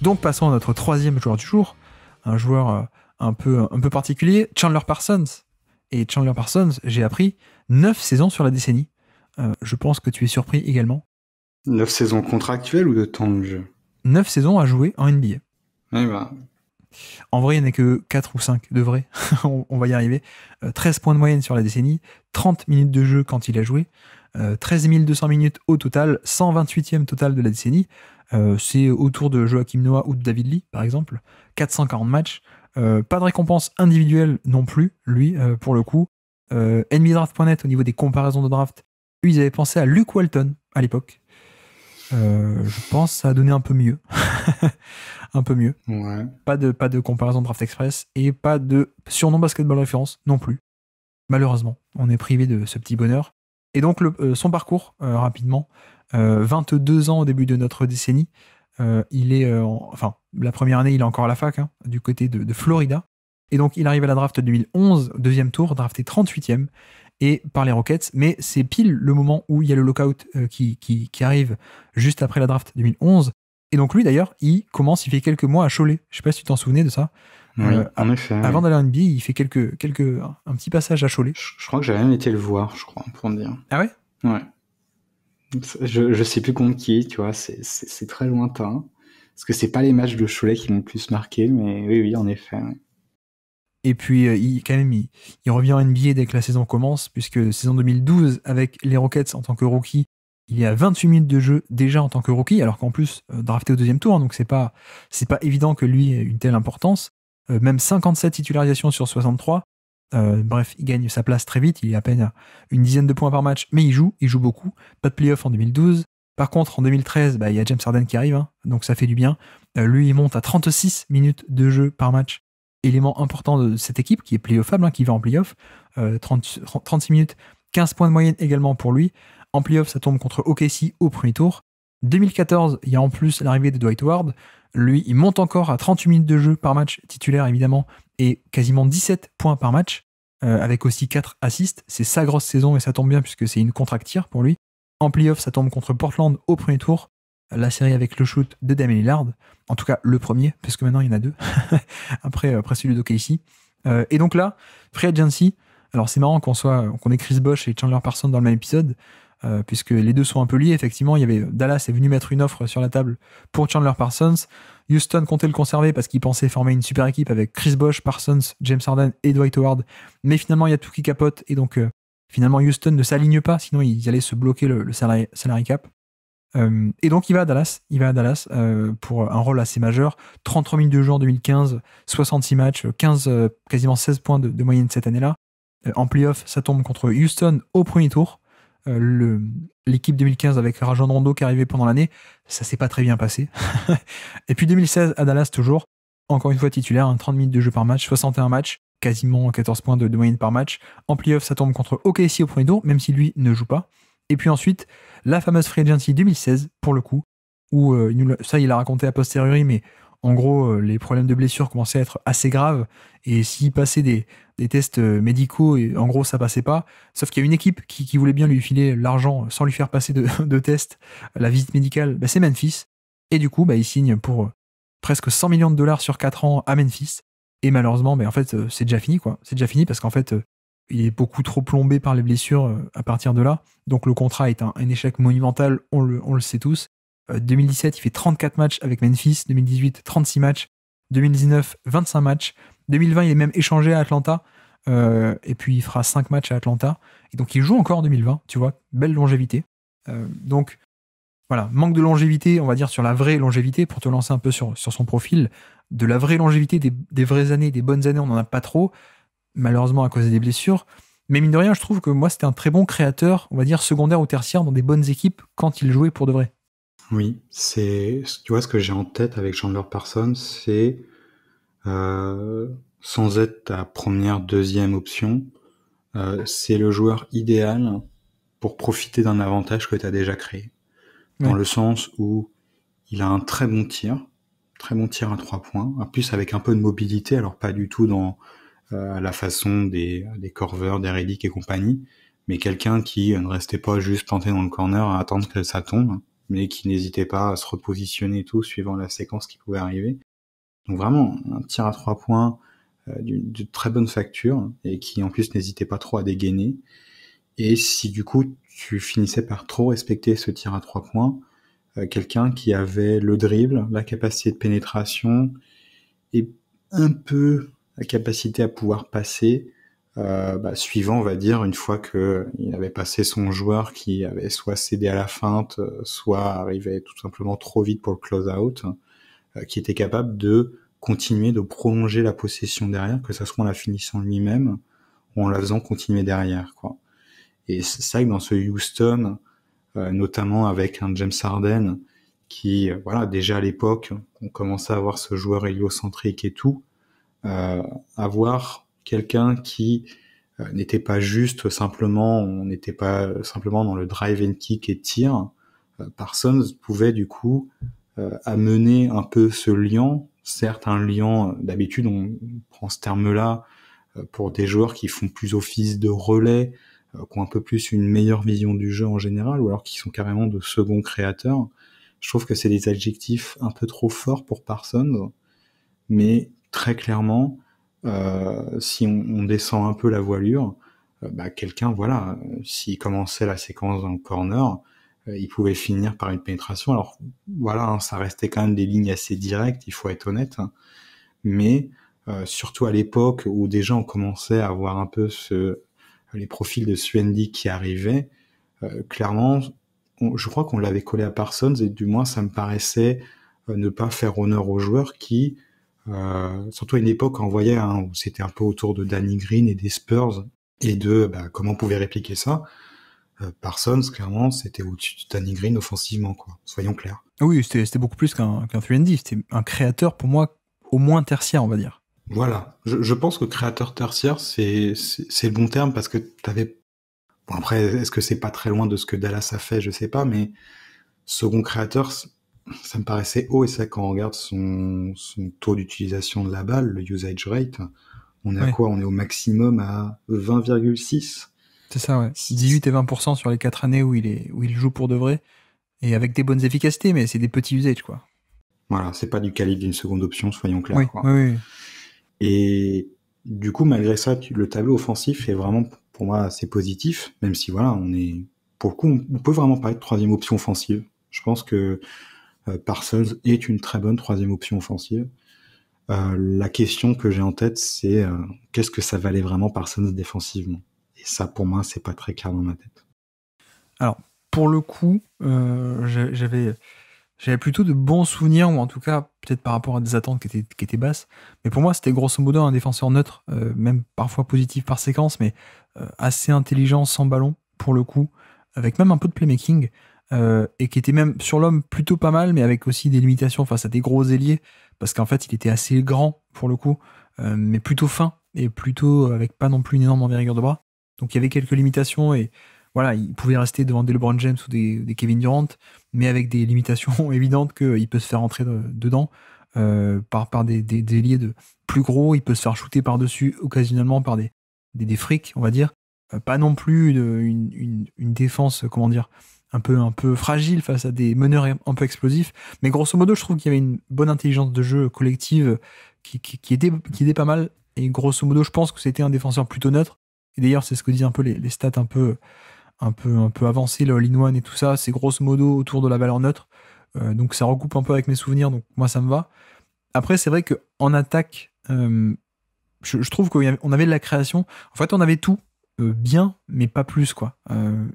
Donc passons à notre troisième joueur du jour, un joueur un peu particulier, Chandler Parsons. Et Chandler Parsons, j'ai appris 9 saisons sur la décennie. Je pense que tu es surpris également. 9 saisons contractuelles ou de temps de jeu? 9 saisons à jouer en NBA. Eh ben, En vrai, il n'y en a que 4 ou 5 de vrai. on va y arriver. 13 points de moyenne sur la décennie, 30 minutes de jeu quand il a joué, 13 200 minutes au total, 128e total de la décennie. C'est autour de Joachim Noah ou de David Lee, par exemple. 440 matchs. Pas de récompense individuelle non plus, lui, pour le coup. NBADraft.net, au niveau des comparaisons de draft, eux, ils avaient pensé à Luke Walton à l'époque. Je pense que ça a donné un peu mieux. Un peu mieux. ouais. Pas de comparaison Draft Express et pas de surnom basketball référence non plus. Malheureusement, on est privé de ce petit bonheur. Et donc, son parcours, rapidement, 22 ans au début de notre décennie. Il est, la première année, il est encore à la fac, du côté de Florida. Et donc, il arrive à la draft 2011, deuxième tour, drafté 38e, et par les Rockets. Mais c'est pile le moment où il y a le lockout qui arrive juste après la draft 2011. Et donc, lui, d'ailleurs, il fait quelques mois à Cholet. Je sais pas si tu t'en souvenais de ça. Oui, en effet. Avant d'aller en NBA, il fait un petit passage à Cholet. Je crois que j'ai même été le voir, je crois, pour me dire. Ah ouais? Ouais. Je sais plus contre qui, tu vois, c'est très lointain. Parce que c'est pas les matchs de Cholet qui m'ont le plus marqué, mais oui, en effet. Ouais. Et puis, il revient en NBA dès que la saison commence, puisque saison 2012, avec les Rockets en tant que rookie, il y a 28 minutes de jeu déjà en tant que rookie, alors qu'en plus, drafté au deuxième tour, donc c'est pas évident que lui ait une telle importance. Même 57 titularisations sur 63. Bref, il gagne sa place très vite, il est à peine à une dizaine de points par match, mais il joue beaucoup. Pas de playoff en 2012. Par contre, en 2013, il y a James Harden qui arrive, donc ça fait du bien. Lui, il monte à 36 minutes de jeu par match. Élément important de cette équipe qui est playoffable, qui va en playoff. 36 minutes, 15 points de moyenne également pour lui. En playoff, ça tombe contre OKC au premier tour. 2014, il y a en plus l'arrivée de Dwight Howard. Lui, il monte encore à 38 minutes de jeu par match, titulaire évidemment, et quasiment 17 points par match, avec aussi 4 assists. C'est sa grosse saison et ça tombe bien puisque c'est une contre-tire pour lui. En playoff, ça tombe contre Portland au premier tour. La série avec le shoot de Damian Lillard. En tout cas, le premier, parce que maintenant il y en a deux. après celui d'OKC. Et donc là, Free Agency. Alors c'est marrant qu'on ait Chris Bosh et Chandler Parsons dans le même épisode, puisque les deux sont un peu liés. Effectivement, il y avait Dallas est venu mettre une offre sur la table pour Chandler Parsons. Houston comptait le conserver parce qu'il pensait former une super équipe avec Chris Bosh, Parsons, James Harden et Dwight Howard. Mais finalement, il y a tout qui capote et donc finalement Houston ne s'aligne pas, sinon ils allaient se bloquer le salary cap. Et donc il va à Dallas pour un rôle assez majeur. 33 minutes de jeu en 2015, 66 matchs, quasiment 16 points de moyenne cette année-là. En playoff, ça tombe contre Houston au premier tour. L'équipe 2015 avec Rajon Rondo qui arrivait pendant l'année, ça s'est pas très bien passé. Et puis 2016 à Dallas toujours, encore une fois titulaire, 30 minutes de jeu par match, 61 matchs, quasiment 14 points de moyenne par match. En playoff, ça tombe contre OKC au premier tour, même si lui ne joue pas. Et puis ensuite, la fameuse Free Agency 2016, pour le coup, où il l'a raconté a posteriori, mais en gros, les problèmes de blessure commençaient à être assez graves, et s'il passait des tests médicaux, et en gros, ça passait pas. Sauf qu'il y a une équipe qui voulait bien lui filer l'argent sans lui faire passer de tests, la visite médicale, c'est Memphis. Et du coup, il signe pour presque 100 millions de dollars sur 4 ans à Memphis. Et malheureusement, en fait, c'est déjà fini, quoi. C'est déjà fini parce qu'en fait, il est beaucoup trop plombé par les blessures à partir de là. Donc le contrat est un échec monumental, on le sait tous. 2017, il fait 34 matchs avec Memphis. 2018, 36 matchs. 2019, 25 matchs. 2020, il est même échangé à Atlanta. Et puis il fera 5 matchs à Atlanta. Et donc il joue encore en 2020, tu vois, belle longévité. Donc voilà, manque de longévité, on va dire sur la vraie longévité, pour te lancer un peu sur son profil. De la vraie longévité, des vraies années, des bonnes années, on n'en a pas trop. Malheureusement à cause des blessures. Mais mine de rien, je trouve que moi, c'était un très bon créateur, on va dire secondaire ou tertiaire, dans des bonnes équipes quand il jouait pour de vrai. Oui, tu vois, ce que j'ai en tête avec Chandler Parsons, c'est sans être ta première, deuxième option, c'est le joueur idéal pour profiter d'un avantage que tu as déjà créé. Dans le sens où il a un très bon tir à 3 points, en plus avec un peu de mobilité, alors pas du tout dans la façon des Korver, des Redick et compagnie, mais quelqu'un qui ne restait pas juste planté dans le corner à attendre que ça tombe. mais qui n'hésitait pas à se repositionner et tout, suivant la séquence qui pouvait arriver. Donc vraiment, un tir à 3 points de très bonne facture, et qui en plus n'hésitait pas trop à dégainer. Et si du coup tu finissais par trop respecter ce tir à 3 points, quelqu'un qui avait le dribble, la capacité de pénétration, et un peu la capacité à pouvoir passer, suivant, on va dire, une fois qu'il avait passé son joueur qui avait soit cédé à la feinte, soit arrivait tout simplement trop vite pour le close-out, qui était capable de continuer, de prolonger la possession derrière, que ça soit en la finissant lui-même ou en la faisant continuer derrière, quoi. Et c'est ça que dans ce Houston, notamment avec un James Harden, qui, déjà à l'époque, on commençait à avoir ce joueur héliocentrique et tout, avoir quelqu'un qui n'était pas juste simplement, on n'était pas simplement dans le drive and kick et tir. Parsons pouvait du coup amener un peu ce liant, certes un liant, d'habitude on prend ce terme-là pour des joueurs qui font plus office de relais, qui ont un peu plus une meilleure vision du jeu en général, ou alors qui sont carrément de second créateurs. Je trouve que c'est des adjectifs un peu trop forts pour Parsons, mais très clairement, si on descend un peu la voilure, quelqu'un, s'il commençait la séquence dans le corner, il pouvait finir par une pénétration. Alors ça restait quand même des lignes assez directes, il faut être honnête, mais surtout à l'époque où déjà on commençait à avoir un peu les profils de Suendi qui arrivaient, clairement, je crois qu'on l'avait collé à Parsons, et du moins ça me paraissait ne pas faire honneur aux joueurs qui, surtout à une époque on voyait où c'était un peu autour de Danny Green et des Spurs, et de comment on pouvait répliquer ça. Parsons, clairement, c'était au-dessus de Danny Green offensivement, quoi. Soyons clairs. Oui, c'était beaucoup plus qu'un 3&D, c'était un créateur pour moi au moins tertiaire, on va dire. Voilà, je pense que créateur tertiaire, c'est le bon terme, parce que t'avais... Bon, après, est-ce que c'est pas très loin de ce que Dallas a fait, je sais pas, mais second créateur, ça me paraissait haut, et ça, quand on regarde son taux d'utilisation de la balle, le usage rate, on est à quoi? On est au maximum à 20,6. C'est ça, ouais. 18 et 20% sur les 4 années où il joue pour de vrai, et avec des bonnes efficacités, mais c'est des petits usages, quoi. Voilà, c'est pas du calibre d'une seconde option, soyons clairs. Oui, quoi. Oui. Et du coup, malgré ça, le tableau offensif est vraiment, pour moi, assez positif, même si, pour le coup, on peut vraiment parler de troisième option offensive. Je pense que Parsons est une très bonne troisième option offensive. La question que j'ai en tête, c'est qu'est-ce que ça valait vraiment Parsons défensivement? Et ça, pour moi, c'est pas très clair dans ma tête. Alors, pour le coup, j'avais plutôt de bons souvenirs, ou en tout cas, peut-être par rapport à des attentes qui étaient basses. Mais pour moi, c'était grosso modo un défenseur neutre, même parfois positif par séquence, mais assez intelligent sans ballon, pour le coup, avec même un peu de playmaking, et qui était même sur l'homme plutôt pas mal, mais avec aussi des limitations face à des gros ailiers, parce qu'en fait, il était assez grand, pour le coup, mais plutôt fin, et plutôt avec pas non plus une énorme envergure de bras. Donc il y avait quelques limitations, et voilà, il pouvait rester devant des LeBron James ou des Kevin Durant, mais avec des limitations évidentes qu'il peut se faire entrer dedans par des ailiers de plus gros. Il peut se faire shooter par-dessus occasionnellement par des freaks, on va dire. Pas non plus une défense, comment dire, un peu fragile face à des meneurs un peu explosifs. Mais grosso modo, je trouve qu'il y avait une bonne intelligence de jeu collective qui était pas mal. Et grosso modo, je pense que c'était un défenseur plutôt neutre. Et d'ailleurs, c'est ce que disent un peu les stats un peu avancées, le all-in-one et tout ça. C'est grosso modo autour de la valeur neutre. Donc ça recoupe un peu avec mes souvenirs. Donc moi, ça me va. Après, c'est vrai qu'en attaque, je trouve qu'on avait de la création. En fait, on avait tout. Bien, mais pas plus, quoi.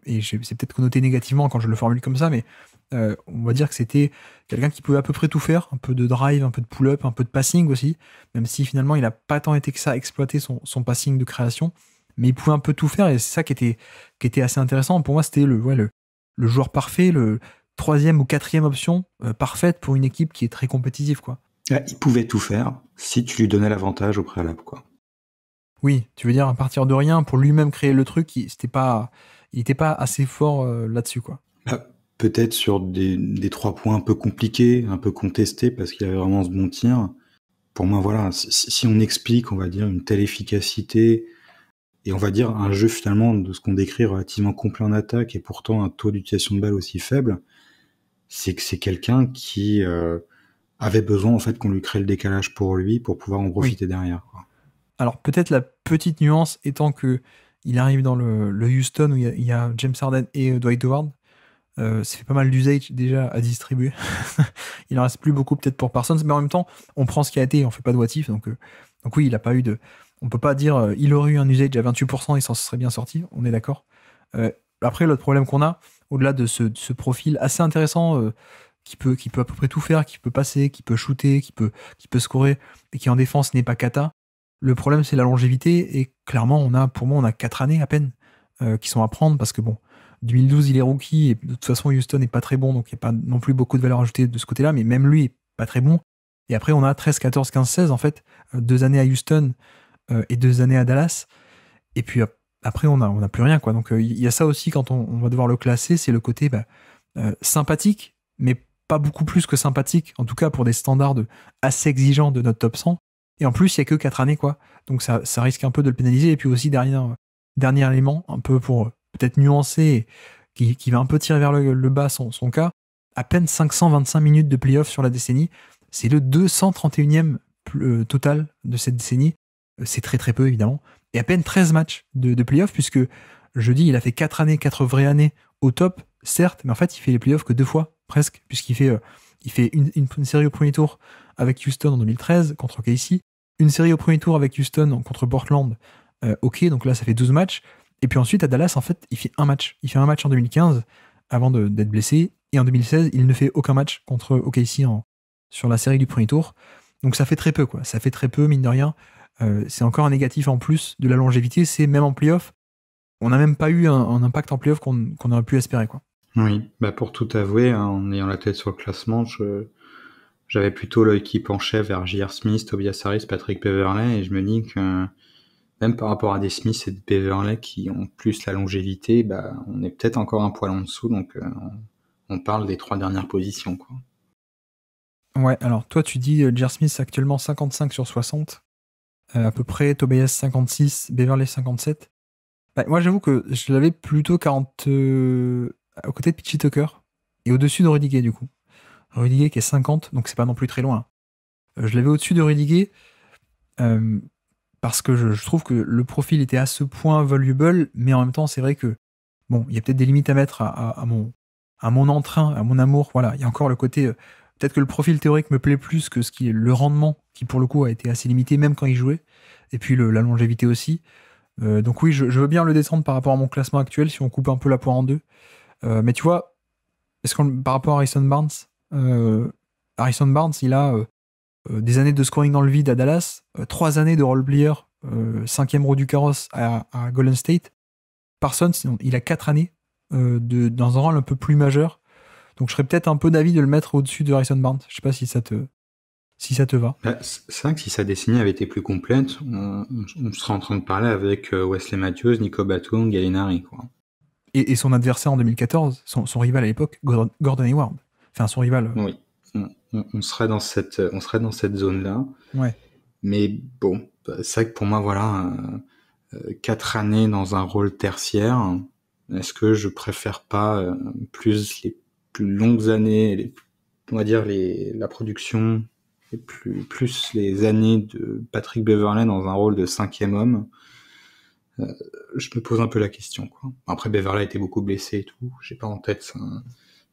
Et c'est peut-être connoté négativement quand je le formule comme ça, mais on va dire que c'était quelqu'un qui pouvait à peu près tout faire, un peu de drive, un peu de pull-up, un peu de passing aussi, même si finalement il a pas tant été que ça à exploiter son passing de création, mais il pouvait un peu tout faire, et c'est ça qui était assez intéressant. Pour moi, c'était le joueur parfait, le troisième ou quatrième option parfaite pour une équipe qui est très compétitive, quoi. Il pouvait tout faire si tu lui donnais l'avantage au préalable, quoi. Oui, tu veux dire à partir de rien, pour lui-même créer le truc, il était pas assez fort là-dessus, quoi. Peut-être sur des 3 points un peu compliqués, un peu contestés, parce qu'il avait vraiment ce bon tir. Pour moi, voilà, si on explique, on va dire, une telle efficacité, et on va dire un jeu finalement de ce qu'on décrit relativement complet en attaque, et pourtant un taux d'utilisation de balle aussi faible, c'est que c'est quelqu'un qui avait besoin en fait qu'on lui crée le décalage pour lui pour pouvoir en profiter derrière, quoi. Alors peut-être la petite nuance étant que il arrive dans le Houston où il y a James Harden et Dwight Howard. Ça fait pas mal d'usage déjà à distribuer. Il en reste plus beaucoup peut-être pour Parsons, mais en même temps, on prend ce qui a été, on fait pas de what if, donc oui, il a pas eu de. On peut pas dire il aurait eu un usage à 28%, il s'en serait bien sorti, on est d'accord. Après, l'autre problème qu'on a, au-delà de ce profil assez intéressant qui peut à peu près tout faire, qui peut passer, qui peut shooter, qui peut scorer, et qui en défense n'est pas cata. Le problème, c'est la longévité, et clairement, pour moi, on a 4 années à peine qui sont à prendre, parce que bon, 2012, il est rookie, et de toute façon, Houston n'est pas très bon, donc il n'y a pas non plus beaucoup de valeur ajoutée de ce côté-là, mais même lui est pas très bon. Et après, on a 13, 14, 15, 16, en fait, 2 années à Houston et 2 années à Dallas. Et puis après, on a plus rien, quoi. Donc il y a ça aussi quand on va devoir le classer, c'est le côté sympathique, mais pas beaucoup plus que sympathique, en tout cas pour des standards assez exigeants de notre top 100. Et en plus, il n'y a que 4 années, quoi. Donc ça risque un peu de le pénaliser. Et puis aussi, dernier élément, un peu pour peut-être nuancer, qui va un peu tirer vers le bas son cas, à peine 525 minutes de playoff sur la décennie. C'est le 231e total de cette décennie. C'est très très peu, évidemment. Et à peine 13 matchs de playoff, puisque jeudi, il a fait 4 années, 4 vraies années au top, certes, mais en fait, il fait les playoffs que 2 fois, presque, puisqu'il fait une série au premier tour avec Houston en 2013 contre OKC, une série au premier tour avec Houston contre Portland, ok, donc là, ça fait 12 matchs. Et puis ensuite, à Dallas, en fait, il fait un match. Il fait un match en 2015 avant d'être blessé. Et en 2016, il ne fait aucun match contre OKC sur la série du premier tour. Donc ça fait très peu, quoi. Ça fait très peu, mine de rien. C'est encore un négatif en plus de la longévité. C'est même en playoff, on n'a même pas eu un impact en playoff qu'on aurait pu espérer, quoi. Oui, pour tout avouer, hein, en ayant la tête sur le classement, j'avais plutôt l'œil qui penchait vers J.R. Smith, Tobias Harris, Patrick Beverley, et je me dis que même par rapport à des Smith et des Beverley qui ont plus la longévité, on est peut-être encore un poil en dessous, donc on parle des 3 dernières positions, quoi. Ouais, alors toi tu dis J.R. Smith actuellement 55 sur 60, à peu près, Tobias 56, Beverley 57. Moi j'avoue que je l'avais plutôt 40 aux côtés de Pitchy Tucker, et au-dessus de Rudy Gay du coup. Rudy Gay qui est 50, donc c'est pas non plus très loin. Je l'avais au-dessus de Rudy Gay, parce que je trouve que le profil était à ce point valuable, mais en même temps, c'est vrai que, bon, il y a peut-être des limites à mettre à mon entrain, à mon amour. Voilà, il y a encore le côté, peut-être que le profil théorique me plaît plus que le rendement, qui pour le coup a été assez limité, même quand il jouait, et puis la longévité aussi. Donc oui, je veux bien le descendre par rapport à mon classement actuel, si on coupe un peu la poire en deux. Mais tu vois, par rapport à Harrison Barnes, il a des années de scoring dans le vide à Dallas, 3 années de role player, 5e roue du carrosse à Golden State. Parsons, il a 4 années dans un rôle un peu plus majeur. Donc je serais peut-être un peu d'avis de le mettre au-dessus de Harrison Barnes. Je sais pas si ça te va. C'est vrai que si sa décennie avait été plus complète, on serait en train de parler avec Wesley Matthews, Nico Batum, Gallinari, quoi. Et son adversaire en 2014, son rival à l'époque, Gordon Hayward. Enfin, son rival. Oui. On serait dans cette zone-là. Ouais. Mais bon, c'est vrai que pour moi, voilà, 4 années dans un rôle tertiaire, est-ce que je préfère pas plus les plus longues années, on va dire la production, et plus les années de Patrick Beverley dans un rôle de 5e homme? Je me pose un peu la question, quoi. Après, Beverley a été beaucoup blessé et tout. J'ai pas en tête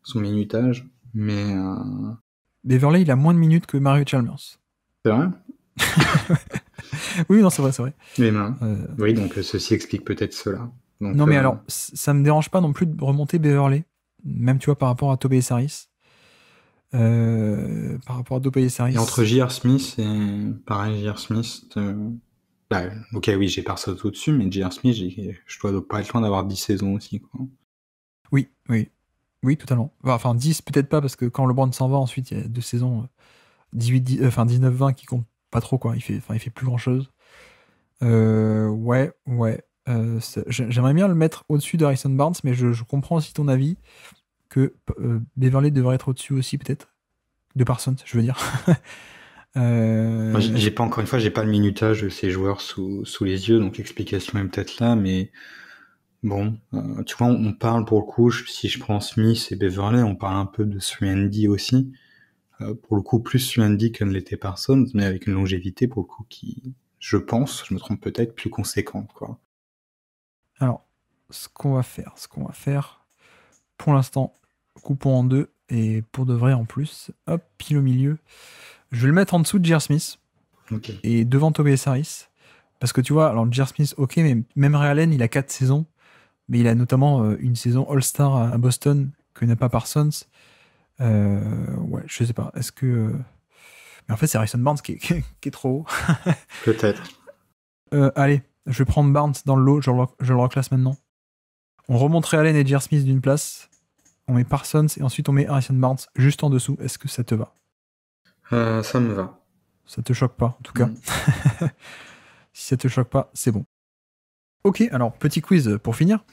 son minutage, mais Beverley, il a moins de minutes que Mario Chalmers. c'est vrai. Oui, non, c'est vrai. Mais oui, donc ceci explique peut-être cela. Donc, non, mais alors, ça me dérange pas non plus de remonter Beverley, même tu vois par rapport à Tobias Harris. Par rapport à Tobias Harris. Et entre J.R. Smith et pareil, J.R. Smith. Ok, oui, j'ai Parsons au-dessus, mais J.R. Smith, je dois pas être loin d'avoir 10 saisons aussi, quoi. Oui, totalement. Enfin, 10 peut-être pas, parce que quand LeBron s'en va, ensuite, il y a 2 saisons 19-20 qui comptent pas trop, quoi. Il fait plus grand-chose. Ouais. J'aimerais bien le mettre au-dessus de Harrison Barnes, mais je comprends aussi ton avis que Beverley devrait être au-dessus aussi, peut-être. De Parsons, je veux dire. Moi, j'ai pas, encore une fois, j'ai pas le minutage de ces joueurs sous les yeux, donc l'explication est peut-être là, mais Bon, tu vois, on parle pour le coup, si je prends Smith et Beverley, on parle un peu de 3&D aussi. Pour le coup, plus 3&D que ne l'était Parsons, mais avec une longévité, pour le coup, qui, je pense, je me trompe peut-être, plus conséquente, quoi. Alors, ce qu'on va faire, pour l'instant, coupons en deux, et pour de vrai en plus, hop, pile au milieu. Je vais le mettre en dessous de J.R. Smith, Ok. et devant Tobias Harris. Parce que tu vois, alors J.R. Smith, ok, mais même Ray Allen, il a 4 saisons, mais il a notamment une saison All-Star à Boston que n'a pas Parsons. Ouais, je sais pas. Est-ce que. Mais en fait, c'est Harrison Barnes qui est trop haut. Peut-être. Allez, je vais prendre Barnes dans le lot, je le reclasse maintenant. On remonterait Allen et J.R. Smith d'une place. On met Parsons et ensuite on met Harrison Barnes juste en dessous. Est-ce que ça te va? Ça me va. Ça te choque pas, en tout cas. Mm. Si ça te choque pas, c'est bon. Ok, alors petit quiz pour finir.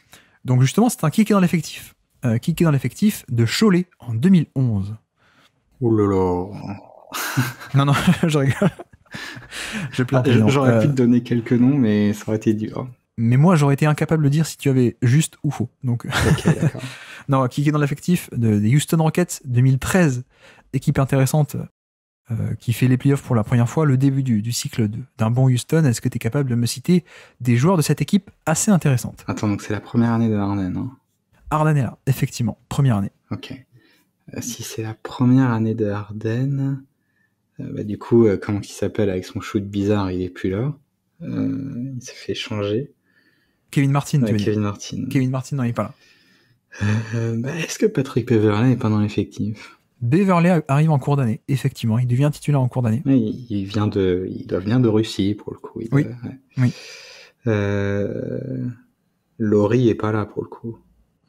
Donc justement, c'est un kick dans l'effectif. Kick dans l'effectif de Cholet en 2011. Ouh là là. Non, je rigole. Je plains tes noms. J'aurais pu te donner quelques noms, mais ça aurait été dur. Mais moi, j'aurais été incapable de dire si tu avais juste ou faux. Donc, Ok, d'accord. non, kick dans l'effectif des Houston Rockets 2013. Équipe intéressante qui fait les playoffs pour la première fois, le début du cycle d'un bon Houston. Est-ce que tu es capable de me citer des joueurs de cette équipe assez intéressante? Attends, donc c'est la première année de Harden, hein. Harden est là, effectivement, première année. Ok. Si c'est la première année de Harden, bah du coup, comment il s'appelle avec son shoot bizarre, il est plus là. Il s'est fait changer. Kevin Martin, tu veux Kevin dire. Martin. Kevin Martin, non, il est pas là. Bah, est-ce que Patrick Beverley n'est pas dans l'effectif? Beverley arrive en cours d'année, effectivement. Il devient titulaire en cours d'année. Ouais, il doit venir de Russie, pour le coup. Oui. Ouais. Oui. Laurie est pas là, pour le coup.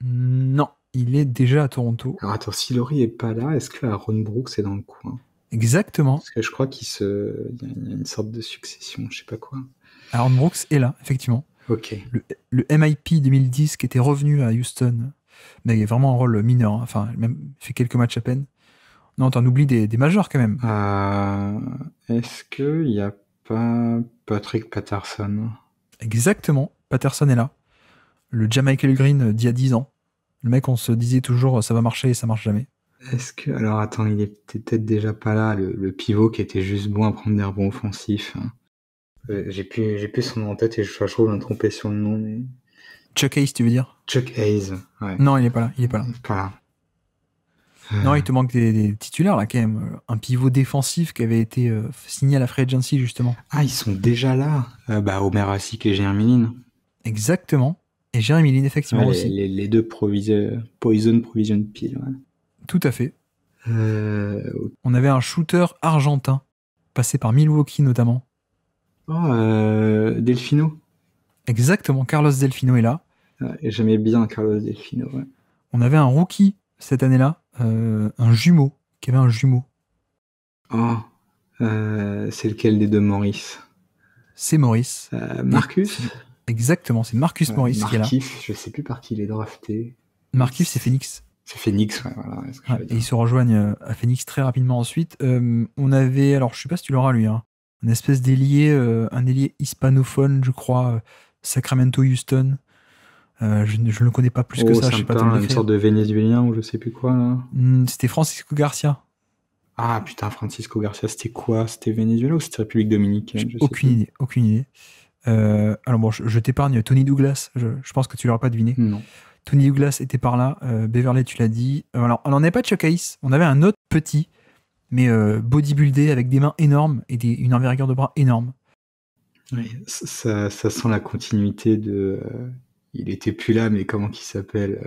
Non, il est déjà à Toronto. Alors attends, si Laurie est pas là, est-ce que Aaron Brooks est dans le coin? Exactement. Parce que je crois il y a une sorte de succession, je sais pas quoi. Aaron Brooks est là, effectivement. Ok. Le MIP 2010 qui était revenu à Houston, mais il a vraiment un rôle mineur, hein. Enfin, même fait quelques matchs à peine. Non, t'en oublies des majeurs quand même. Est-ce qu'il y a pas Patrick Patterson? Exactement, Patterson est là. Le Jamichael Green d'il y a 10 ans. Le mec, on se disait toujours ça va marcher et ça marche jamais. Est-ce que... Alors attends, il est peut-être déjà pas là, le pivot qui était juste bon à prendre des rebonds offensifs. J'ai plus son nom en tête et je trouve me tromper sur le nom. Mais... Chuck Hayes, tu veux dire? Chuck Hayes, ouais. Non, il est pas là. Pas là. Non, il te manque des titulaires là quand même. Un pivot défensif qui avait été signé à la Free Agency justement. Ah, ils sont déjà là. Omer Asik et Jeremy Lin. Exactement. Et Jeremy Lin effectivement ouais, aussi. Les deux Poison Provision Peel. Ouais. Tout à fait. On avait un shooter argentin passé par Milwaukee notamment. Delfino. Exactement, Carlos Delfino est là. J'aimais bien Carlos Delfino. Ouais. On avait un rookie cette année-là, un jumeau, qui avait un jumeau. C'est lequel des deux Maurice? C'est Maurice. Marcus. Exactement, c'est Marcus Morris qui est là. Markif, je sais plus par qui il est drafté. Markif, c'est Phoenix. C'est Phoenix, ouais, voilà. Et ils se rejoignent à Phoenix très rapidement ensuite. On avait, alors je sais pas si tu l'auras lui, hein, un espèce d'ailier, un ailier hispanophone, je crois, Sacramento-Houston. Je ne le connais pas plus que ça, je sais pas te le décrire. Une sorte de vénézuélien ou je sais plus quoi, là. C'était Francisco Garcia. Ah putain, Francisco Garcia, c'était quoi? C'était Venezuela ou c'était République Dominicaine? Aucune idée. Alors bon, je t'épargne Tony Douglas, je pense que tu l'auras pas deviné. Non. Tony Douglas était par là, Beverley, tu l'as dit. Alors, on n'en avait pas de Chuck Hayes, on avait un autre petit, mais bodybuildé avec des mains énormes et une envergure de bras énorme. Oui, ça sent la continuité de... il était plus là, mais comment qu'il s'appelle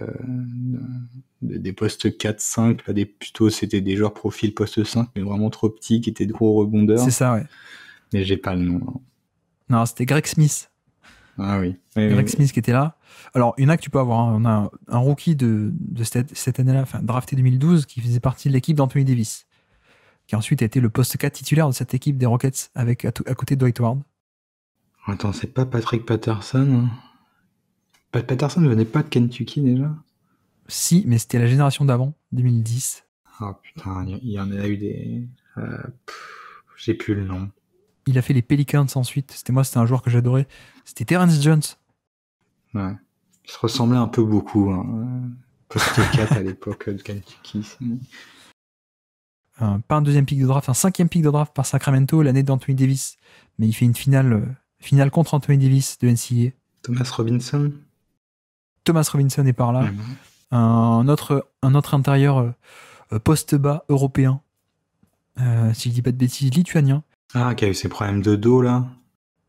des postes 4-5, là, plutôt c'était des joueurs profil poste 5, mais vraiment trop petits, qui étaient de gros rebondeurs. C'est ça, ouais. Mais j'ai pas le nom. Hein. Non, c'était Greg Smith. Ah oui. Greg Smith qui était là. Alors, il y en a que tu peux avoir. Hein. On a un rookie de cette année-là, enfin, drafté 2012, qui faisait partie de l'équipe d'Anthony Davis, qui ensuite a été le poste 4 titulaire de cette équipe des Rockets avec à côté de Dwight Howard. Attends, c'est pas Patrick Patterson? Patterson ne venait pas de Kentucky déjà? Si, mais c'était la génération d'avant, 2010. Ah putain, il y en a eu des... j'ai plus le nom. Il a fait les Pelicans ensuite. C'était un joueur que j'adorais. C'était Terrence Jones. Ouais. Ils se ressemblaient un peu beaucoup. Hein. Poste 4 à l'époque de Kentucky. Pas un deuxième pick de draft, un 5e pick de draft par Sacramento l'année d'Anthony Davis. Mais il fait une finale contre Anthony Davis de NCAA. Thomas Robinson est par là. Un autre intérieur poste bas européen, si je dis pas de bêtises, lituanien. Ah, qui a eu ses problèmes de dos là.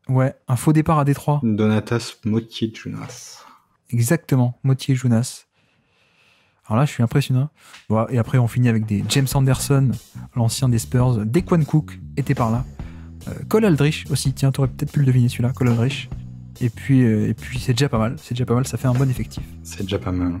Ouais, un faux départ à Détroit. Donatas Motiejunas. Exactement, Motiejunas. Alors là, je suis impressionnant. Bon, et après, on finit avec des James Anderson, l'ancien des Spurs. Dequan Cook était par là. Cole Aldrich aussi. Tiens, t'aurais peut-être pu le deviner celui-là, Cole Aldrich. Et puis c'est déjà pas mal. Ça fait un bon effectif. C'est déjà pas mal.